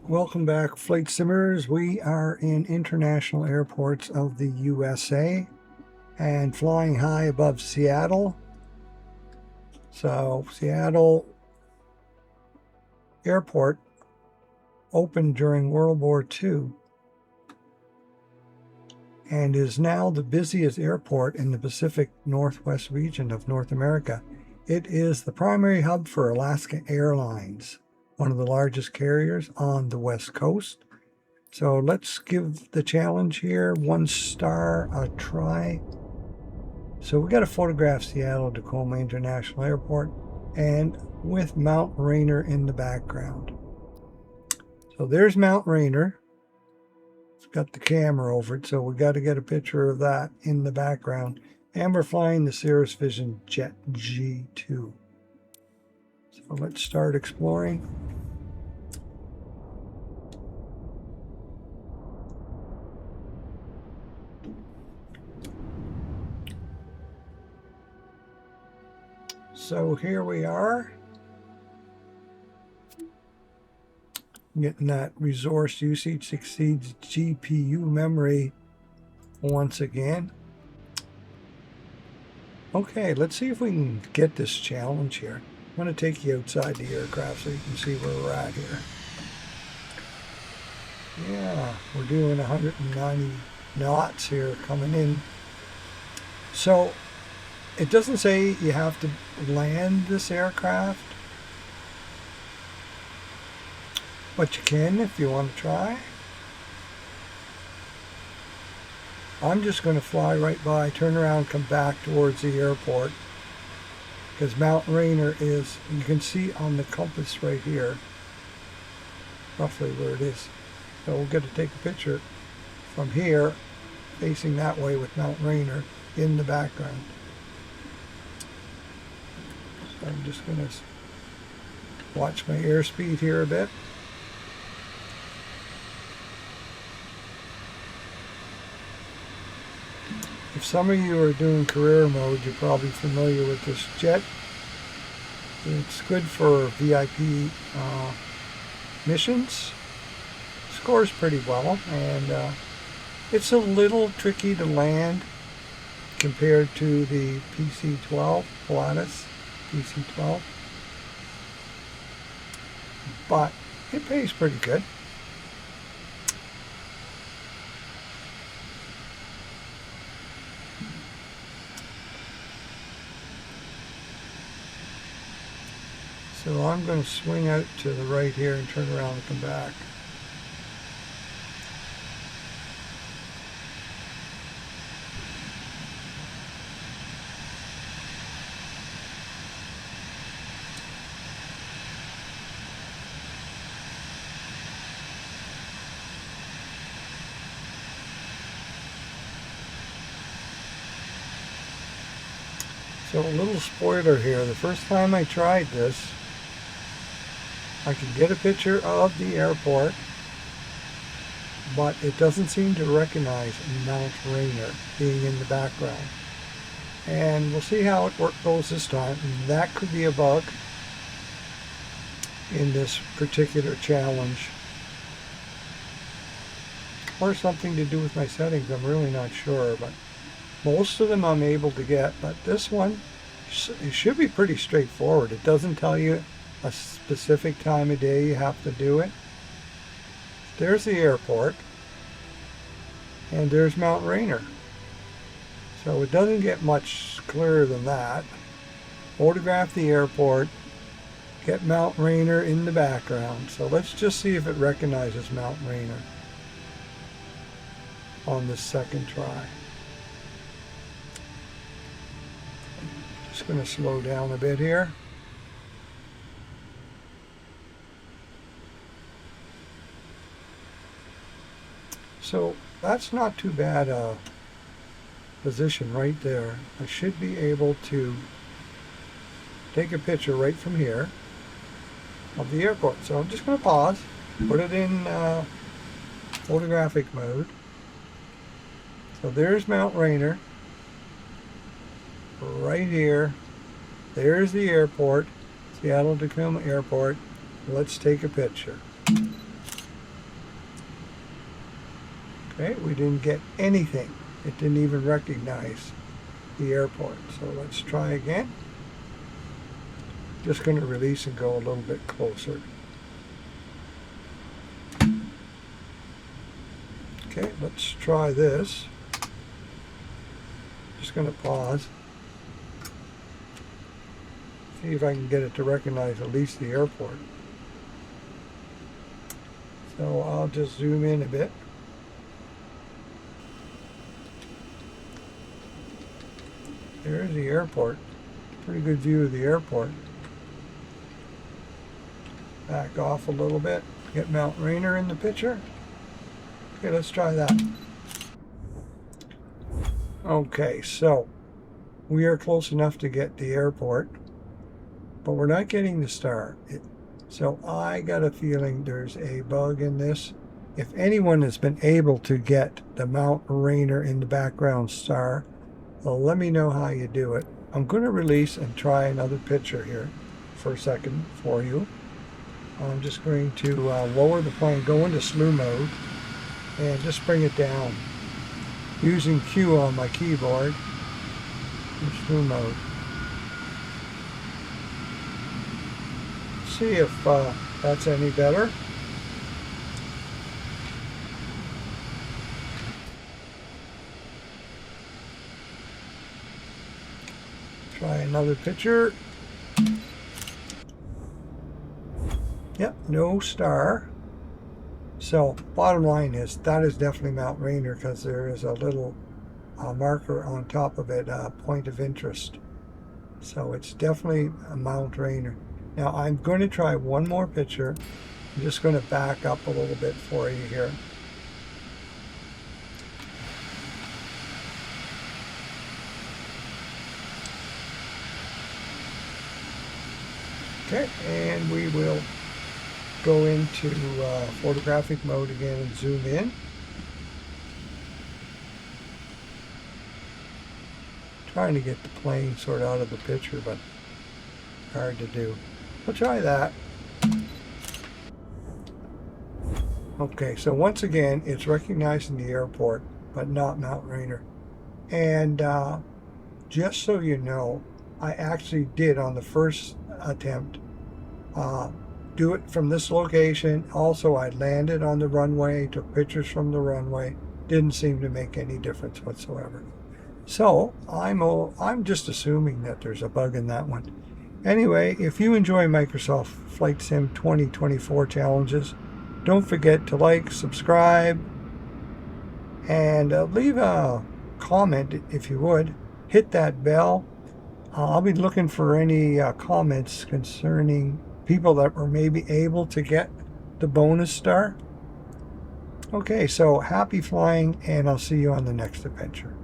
Welcome back, flight simmers. We are in international airports of the USA and flying high above Seattle. So Seattle Airport opened during World War II and is now the busiest airport in the Pacific Northwest region of North America. It is the primary hub for Alaska Airlines, one of the largest carriers on the West Coast. So let's give the challenge here 1 star a try. So we got to photograph Seattle-Tacoma International Airport and with Mount Rainier in the background. So there's Mount Rainier. It's got the camera over it, so we got to get a picture of that in the background. And we're flying the Cirrus Vision Jet G2. So let's start exploring. So here we are, getting that resource usage exceeds GPU memory once again. Okay, let's see if we can get this challenge here. I'm going to take you outside the aircraft so you can see where we're at here. Yeah, we're doing 190 knots here coming in. So it doesn't say you have to land this aircraft, but you can if you want to try. I'm just going to fly right by, turn around, come back towards the airport, because Mount Rainier is, you can see on the compass right here, roughly where it is. So we'll get to take a picture from here, facing that way with Mount Rainier in the background. So I'm just going to watch my airspeed here a bit. If some of you are doing career mode, you're probably familiar with this jet. It's good for VIP missions. Scores pretty well, and it's a little tricky to land compared to the PC-12, Pilatus PC-12, but it pays pretty good. So I'm going to swing out to the right here and turn around and come back. So a little spoiler here, the first time I tried this, I could get a picture of the airport, but it doesn't seem to recognize Mount Rainier being in the background. And we'll see how it goes this time. That could be a bug in this particular challenge, or something to do with my settings. I'm really not sure, but most of them I'm able to get, but this one, it should be pretty straightforward. It doesn't tell you a specific time of day you have to do it. There's the airport, and there's Mount Rainier. So it doesn't get much clearer than that. Photograph the airport, get Mount Rainier in the background. So let's just see if it recognizes Mount Rainier on this second try. Just going to slow down a bit here. So that's not too bad a position right there. I should be able to take a picture right from here of the airport. So I'm just going to pause, put it in photographic mode. So there's Mount Rainier right here. There's the airport, Seattle-Tacoma Airport. Let's take a picture. Okay, we didn't get anything. It didn't even recognize the airport. So let's try again. Just going to release and go a little bit closer. Okay, let's try this. Just going to pause. See if I can get it to recognize at least the airport. So I'll just zoom in a bit. There's the airport. Pretty good view of the airport. Back off a little bit. Get Mount Rainier in the picture. Okay, let's try that. Okay, so we are close enough to get the airport, but we're not getting the star. So I got a feeling there's a bug in this. If anyone has been able to get the Mount Rainier in the background star, well, let me know how you do it. I'm going to release and try another picture here for a second for you. I'm just going to lower the plane, go into slew mode, and just bring it down. Using Q on my keyboard in slew mode. See if that's any better. Try another picture. Yep, no star. So bottom line is that is definitely Mount Rainier because there is a little marker on top of it, point of interest. So it's definitely a Mount Rainier. Now I'm going to try one more picture. I'm just going to back up a little bit for you here. Okay, and we will go into photographic mode again and zoom in. Trying to get the plane sort of out of the picture, but hard to do. We'll try that. Okay, so once again, it's recognizing the airport, but not Mount Rainier. And just so you know, I actually did on the first attempt do it from this location. Also, I landed on the runway, took pictures from the runway. Didn't seem to make any difference whatsoever. So I'm just assuming that there's a bug in that one. Anyway, if you enjoy Microsoft Flight Sim 2024 challenges, don't forget to like, subscribe, and leave a comment if you would. Hit that bell. I'll be looking for any comments concerning people that were maybe able to get the bonus star. Okay, so happy flying, and I'll see you on the next adventure.